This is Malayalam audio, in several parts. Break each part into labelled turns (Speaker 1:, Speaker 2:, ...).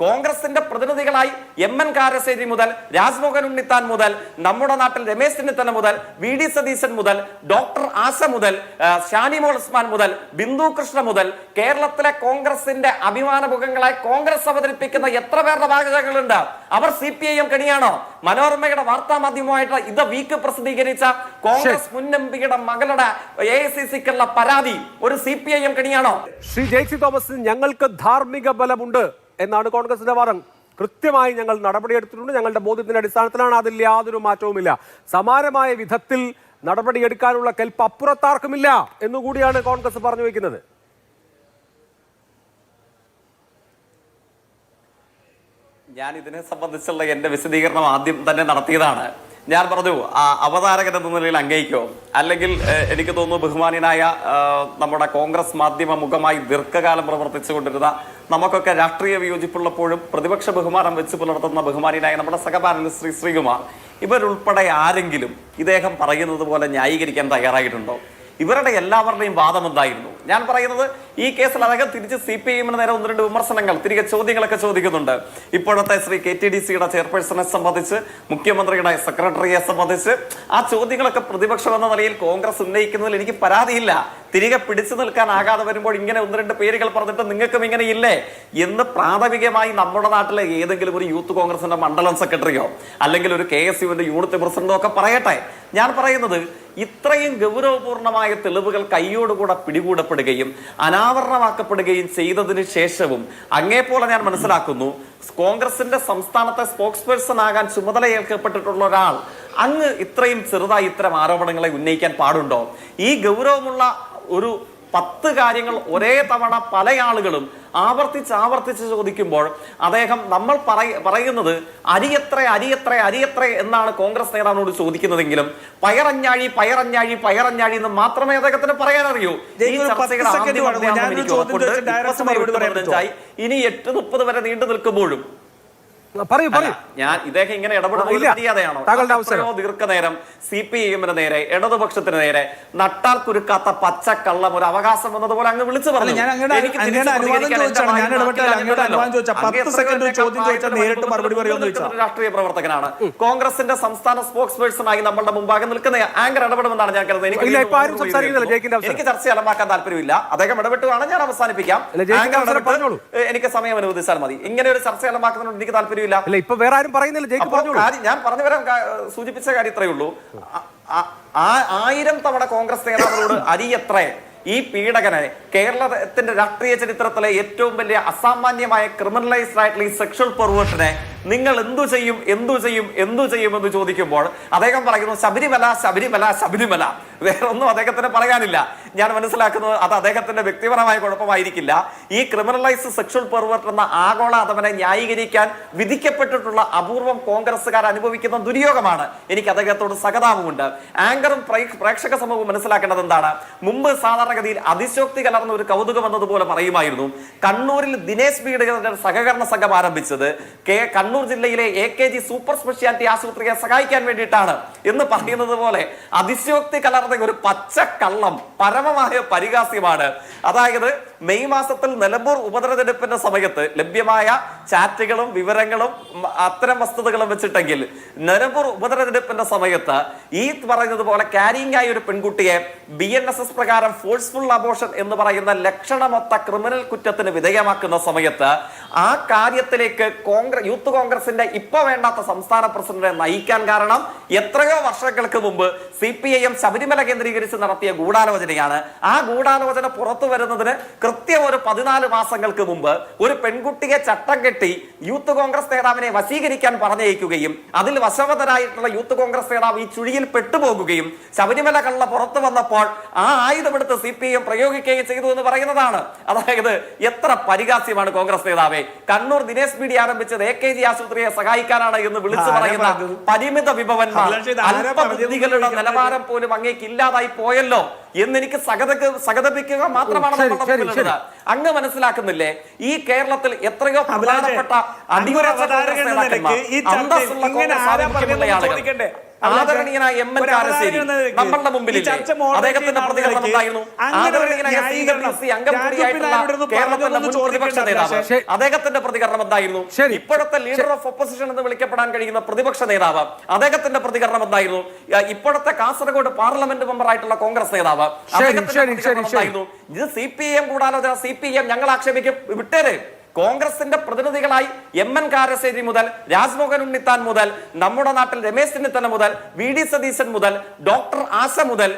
Speaker 1: കോൺഗ്രസിന്റെ പ്രതിനിധികളായി എം.എൻ. കാരശ്ശേരി മുതൽ രാജ്മോഹൻ ഉണ്ണിത്താൻ മുതൽ നമ്മുടെ നാട്ടിൽ രമേശ് ചെന്നിത്തല മുതൽ വി.ഡി. സതീശൻ മുതൽ ഡോക്ടർ ആശ മുതൽ ഷാനിമോൾ ഉസ്മാൻ മുതൽ ബിന്ദു കൃഷ്ണ മുതൽ കേരളത്തിലെ കോൺഗ്രസിന്റെ അഭിമാന മുഖങ്ങളായി കോൺഗ്രസ് അവതരിപ്പിക്കുന്ന എത്ര പേരുടെ വാചകങ്ങളുണ്ട്? അവർ CPIM കണിയാണോ? മനോരമയുടെ വാർത്താ മാധ്യമമായിട്ട് ഇത് വീക്ക് പ്രസിദ്ധീകരിച്ച കോൺഗ്രസ് മുൻ എംപിയുടെ മകളുടെ AICCക്കുള്ള പരാതി ഒരു CPIM കണിയാണോ?
Speaker 2: ശ്രീ ജെയ്സി തോമസ്, ഞങ്ങൾക്ക് ധാർമ്മിക ബലമുണ്ട് എന്നാണ് കോൺഗ്രസിന്റെ വാദം. കൃത്യമായി ഞങ്ങൾ നടപടിയെടുത്തിട്ടുണ്ട്. ഞങ്ങളുടെ ബോധ്യത്തിന്റെ അടിസ്ഥാനത്തിലാണ്. അതിൽ യാതൊരു മാറ്റവുമില്ല. സമാനമായ വിധത്തിൽ നടപടിയെടുക്കാനുള്ള കെൽപ്പ് അപ്പുറത്താർക്കുമില്ല എന്നുകൂടിയാണ് കോൺഗ്രസ് പറഞ്ഞു വെക്കുന്നത്.
Speaker 1: ഞാൻ ഇതിനെ സംബന്ധിച്ചുള്ള എന്റെ വിശദീകരണം ആദ്യം തന്നെ നടത്തിയതാണ്. ഞാൻ പറഞ്ഞു അവതാരകൻ എന്ന നിലയിൽ അംഗീകരിക്കോ, അല്ലെങ്കിൽ എനിക്ക് തോന്നുന്നു ബഹുമാനായ നമ്മുടെ കോൺഗ്രസ് മാധ്യമ മുഖമായി ദീർഘകാലം പ്രവർത്തിച്ചുകൊണ്ടിരുന്ന നമുക്കൊക്കെ രാഷ്ട്രീയ വിയോജിപ്പുള്ളപ്പോഴും പ്രതിപക്ഷ ബഹുമാനം വെച്ച് പുലർത്തുന്ന ബഹുമാനായ നമ്മുടെ സഹപാനലിസ്റ്റ് ശ്രീകുമാർ, ഇവരുൾപ്പെടെ ആരെങ്കിലും ഇദ്ദേഹം പറയുന്നത് പോലെ ന്യായീകരിക്കാൻ തയ്യാറായിട്ടുണ്ടോ? ഇവരുടെ എല്ലാവരുടെയും വാദം എന്തായിരുന്നു? ഞാൻ പറയുന്നത് ഈ കേസിൽ അദ്ദേഹം തിരിച്ച് CPIMന് നേരെ 1-2 വിമർശനങ്ങൾ, തിരികെ ചോദ്യങ്ങളൊക്കെ ചോദിക്കുന്നുണ്ട്. ഇപ്പോഴത്തെ ശ്രീ KTDCയുടെ ചെയർപേഴ്സണെ സംബന്ധിച്ച്, മുഖ്യമന്ത്രിയുടെ സെക്രട്ടറിയെ സംബന്ധിച്ച് ആ ചോദ്യങ്ങളൊക്കെ പ്രതിപക്ഷം എന്ന നിലയിൽ കോൺഗ്രസ് ഉന്നയിക്കുന്നതിൽ എനിക്ക് പരാതിയില്ല. തിരികെ പിടിച്ചു നിൽക്കാനാകാതെ വരുമ്പോൾ ഇങ്ങനെ 1-2 പേരുകൾ പറഞ്ഞിട്ട് നിങ്ങൾക്കും ഇങ്ങനെ ഇല്ലേ എന്ന് പ്രാഥമികമായി നമ്മുടെ നാട്ടിലെ ഏതെങ്കിലും ഒരു യൂത്ത് കോൺഗ്രസിന്റെ മണ്ഡലം സെക്രട്ടറിയോ അല്ലെങ്കിൽ ഒരു KSUവിന്റെ യൂണിറ്റ് പ്രസിഡന്റോ ഒക്കെ പറയട്ടെ. ഞാൻ പറയുന്നത് ഇത്രയും ഗൗരവപൂർണമായ തെളിവുകൾ കൈയോടുകൂടെ പിടികൂടപ്പെടുകയും അനാവരണമാക്കപ്പെടുകയും ചെയ്തതിനു ശേഷവും അങ്ങേപോലെ ഞാൻ മനസ്സിലാക്കുന്നു കോൺഗ്രസിന്റെ സംസ്ഥാനത്തെ സ്പോക്സ് പേഴ്സൺ ആകാൻ ചുമതല ഏൽക്കപ്പെട്ടിട്ടുള്ള ഒരാൾ അങ്ങ് ഇത്രയും ചെറുതായി ഇത്തരം ആരോപണങ്ങളെ ഉന്നയിക്കാൻ പാടുണ്ടോ? ഈ ഗൗരവമുള്ള ഒരു 10 കാര്യങ്ങൾ ഒരേ തവണ പല ആളുകളും ആവർത്തിച്ച് ചോദിക്കുമ്പോൾ അദ്ദേഹം നമ്മൾ പറയുന്നത് അരിയത്ര എന്നാണ് കോൺഗ്രസ് നേതാവിനോട് ചോദിക്കുന്നതെങ്കിലും പയറഞ്ഞാഴി എന്ന് മാത്രമേ അദ്ദേഹത്തിന് പറയാൻ അറിയൂ. ഇനി 8:30 വരെ നീണ്ടു നിൽക്കുമ്പോഴും ഞാൻ ഇദ്ദേഹം ഇങ്ങനെ ഇടപെടുന്നത് മര്യാദയാണോ? ദീർഘനേരം CPIMന് നേരെ, ഇടതുപക്ഷത്തിന് നേരെ നട്ടാൽ കുരുക്കാത്ത പച്ചക്കള്ളം ഒരു അവകാശം എന്നതുപോലെ അങ്ങ് വിളിച്ചു പറഞ്ഞു. രാഷ്ട്രീയ പ്രവർത്തകനാണ്, കോൺഗ്രസിന്റെ സംസ്ഥാന സ്പോക്സ് പേഴ്സണായി നമ്മളുടെ മുമ്പാകെ നിൽക്കുന്ന ആങ്കർ ഇടപെടുമെന്നാണ് ഞാൻ കരുതുന്നത്. എനിക്ക് ചർച്ച അലമാക്കാൻ താല്പര്യമില്ല. അദ്ദേഹം ഇടപെട്ടുവാണ്, ഞാൻ അവസാനിപ്പിക്കാം. എനിക്ക് സമയം അനുവദിച്ചാൽ മതി. ഇങ്ങനെ ഒരു ചർച്ച അലമാക്കുന്നതിനോട് എനിക്ക് താല്പര്യം.
Speaker 2: ഇപ്പൊ വേറെ ആരും പറയുന്നില്ല.
Speaker 1: ഞാൻ പറഞ്ഞു വരാൻ സൂചിപ്പിച്ച കാര്യം ഇത്രയേ ഉള്ളൂ. 1000 തവണ കോൺഗ്രസ് നേതാക്കളോട് അരിയത്രേ ഈ പീഡകനെ കേരളത്തിന്റെ രാഷ്ട്രീയ ചരിത്രത്തിലെ ഏറ്റവും വലിയ അസാമാന്യമായ ക്രിമിനലൈസ്ഡ് ആയിട്ടുള്ള ഈ സെക്ഷൽ പെർവേർട്ടിനെ നിങ്ങൾ എന്തു ചെയ്യും എന്ന് ചോദിക്കുമ്പോൾ അദ്ദേഹം പറയുന്നു ശബരിമല. വേറൊന്നും അദ്ദേഹത്തിന് പറയാനില്ല. ഞാൻ മനസ്സിലാക്കുന്നത് അത് അദ്ദേഹത്തിന്റെ വ്യക്തിപരമായ കുഴപ്പമായിരിക്കില്ല. ഈ ക്രിമിനലൈസ്ഡ് സെക്ഷൽ പെർവേർട്ട് എന്ന ആഗോള അധമനെ ന്യായീകരിക്കാൻ വിധിക്കപ്പെട്ടിട്ടുള്ള അപൂർവം കോൺഗ്രസ്സുകാർ അനുഭവിക്കുന്ന ദുര്യോഗമാണ്. എനിക്ക് അദ്ദേഹത്തോട് സഹതാപമുണ്ട്. ആങ്കറും പ്രേക്ഷക സമൂഹവും മനസ്സിലാക്കേണ്ടത് എന്താണ്? മുമ്പ് സാധാരണഗതിയിൽ അതിശോക്തി കലർന്ന ഒരു കൗതുകം എന്നതുപോലെ പറയുമായിരുന്നു. കണ്ണൂരിൽ ദിനേശ് ബിയുടെ സഹകരണ സംഘം ആരംഭിച്ചത് കണ്ണൂർ ജില്ലയിലെ AKG സൂപ്പർ സ്പെഷ്യാലിറ്റി ആശുപത്രിയെ സഹായിക്കാൻ വേണ്ടിയിട്ടാണ് എന്ന് പറയുന്നത് പോലെ അതിശയോക്തി കലർന്ന ഒരു പച്ചക്കള്ളം പരമമായ പരിഹാസ്യമാണ്. അതായത് മെയ് മാസത്തിൽ നിലമ്പൂർ ഉപതെരഞ്ഞെടുപ്പിന്റെ സമയത്ത് ലഭ്യമായ ചാറ്റുകളും വിവരങ്ങളും അത്തരം വസ്തുതകളും വെച്ചിട്ടെങ്കിൽ നിലമ്പൂർ ഉപതെരഞ്ഞെടുപ്പിന്റെ സമയത്ത് ഈ പറയുന്നത് പോലെ ക്യാരിങ് ആയ ഒരു പെൺകുട്ടിയെ BNSS പ്രകാരം ഫോഴ്സ്ഫുൾ അബോർഷൻ എന്ന് പറയുന്ന ലക്ഷണമൊത്ത ക്രിമിനൽ കുറ്റത്തിന് വിധേയമാക്കുന്ന സമയത്ത് ആ കാര്യത്തിലേക്ക് യൂത്ത് കോൺഗ്രസിന്റെ ഇപ്പൊ വേണ്ടാത്ത സംസ്ഥാന പ്രസിഡന്റിനെ നയിക്കാൻ കാരണം എത്രയോ വർഷങ്ങൾക്ക് മുമ്പ് CPIM ശബരിമല കേന്ദ്രീകരിച്ച് നടത്തിയ ഗൂഢാലോചനയാണ്. ആ ഗൂഢാലോചന പുറത്തു വരുന്നതിന് കൃത്യം ഒരു 14 മാസങ്ങൾക്ക് മുമ്പ് ഒരു പെൺകുട്ടിയെ ചട്ടം കെട്ടി യൂത്ത് കോൺഗ്രസ് നേതാവിനെ വശീകരിക്കാൻ പറഞ്ഞയക്കുകയും അതിൽ വശവതരായിട്ടുള്ള യൂത്ത് കോൺഗ്രസ് നേതാവ് ഈ ചുഴിയിൽ പെട്ടുപോകുകയും ശബരിമല കള്ള പുറത്തു വന്നപ്പോൾ ആ ആയുധമെടുത്ത് CPIM പ്രയോഗിക്കുകയും ചെയ്തു എന്ന് പറയുന്നതാണ്. അതായത് എത്ര പരിഹാസ്യമാണ് കോൺഗ്രസ് നേതാവെ. കണ്ണൂർ ദിനേശ് ബിഡി ആരംഭിച്ചത് AKG ആശുപത്രിയെ സഹായിക്കാനാണ് എന്ന് വിളിച്ചു പറയുന്ന പരിമിത വിഭവന്മാർ, അല്പബുദ്ധികളുടെ നിലവാരം പോലും അങ്ങേക്ക് ഇല്ലാതായി പോയല്ലോ എന്നെനിക്ക് സഹതപിക്കുക മാത്രമാണ്. അങ്ങ് മനസ്സിലാക്കുന്നില്ലേ ഈ കേരളത്തിൽ എത്രയോ പ്രധാനപ്പെട്ട അടിയുറച്ച ആദരണീയനായ എം എൻ കാരശ്ശേരി നമ്മളുടെ മുമ്പിൽ അദ്ദേഹത്തിന്റെ പ്രതികരണം എന്തായിരുന്നു? ആദരണീയനായ CWC അംഗം കൂടിയായിട്ടുള്ള കേരളത്തിന്റെ മുൻ പ്രതിപക്ഷ നേതാവ് അദ്ദേഹത്തിന്റെ പ്രതികരണം എന്തായിരുന്നു? ഇപ്പോഴത്തെ ലീഡർ ഓഫ് ഒപ്പോസിഷൻ എന്ന് വിളിക്കപ്പെടാൻ കഴിയുന്ന പ്രതിപക്ഷ നേതാവ് അദ്ദേഹത്തിന്റെ പ്രതികരണം എന്തായിരുന്നു? ഇപ്പോഴത്തെ കാസർഗോഡ് പാർലമെന്റ് മെമ്പറായിട്ടുള്ള കോൺഗ്രസ് നേതാവ് അദ്ദേഹത്തിന്റെ പ്രതികരണം എന്തായിരുന്നു? ഇത് CPM ഗൂഢാലോചന, CPM ഞങ്ങൾ ആക്ഷേപിക്കും, വിട്ടേര്. കോൺഗ്രസിന്റെ പ്രതിനിധികളായി എം എൻ കാരശ്ശേരി മുതൽ രാജ്മോഹൻ ഉണ്ണിത്താൻ മുതൽ നമ്മുടെ നാട്ടിൽ രമേശ് ചെന്നിത്തല മുതൽ VD സതീശൻ മുതൽ ഡോക്ടർ ആശ മുതൽ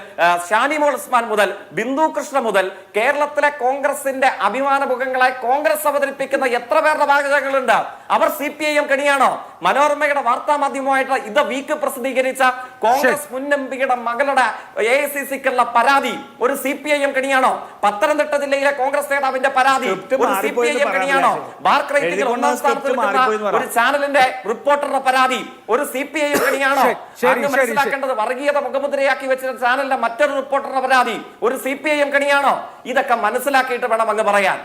Speaker 1: ഷാനിമോൾ ഉസ്മാൻ മുതൽ ബിന്ദു കൃഷ്ണ മുതൽ കേരളത്തിലെ കോൺഗ്രസിന്റെ അഭിമാന മുഖങ്ങളായി കോൺഗ്രസ് അവതരിപ്പിക്കുന്ന എത്ര പേരുടെ വാചകങ്ങളുണ്ട്? അവർ CPIM കണിയാണോ? മനോരമയുടെ വാർത്താ മാധ്യമമായിട്ട് ഇത് വീക്ക് പ്രസിദ്ധീകരിച്ച കോൺഗ്രസ് മുൻ എംപിയുടെ മകളുടെ AICCക്കുള്ള പരാതി ഒരു CPIM കണിയാണോ? പത്തനംതിട്ട ജില്ലയിലെ കോൺഗ്രസ് നേതാവിന്റെ പരാതി ഒരു CPIM കണിയാണോ? മാർക്ക് റേറ്റിംഗിൽ ഒന്നാം സ്ഥാനത്ത് നിൽക്കുന്ന ഒരു ചാനലിന്റെ റിപ്പോർട്ടറുടെ പരാതി ഒരു CPIM കണിയാണോ? അങ്ങ് മനസ്സിലാക്കേണ്ടത് വർഗീയത മുഖമുദ്രയാക്കി വെച്ച ചാനലിന്റെ മറ്റൊരു റിപ്പോർട്ടറുടെ പരാതി ഒരു CPIM കണിയാണോ? ഇതൊക്കെ മനസ്സിലാക്കിയിട്ട് വേണം അങ്ങ് പറയാൻ.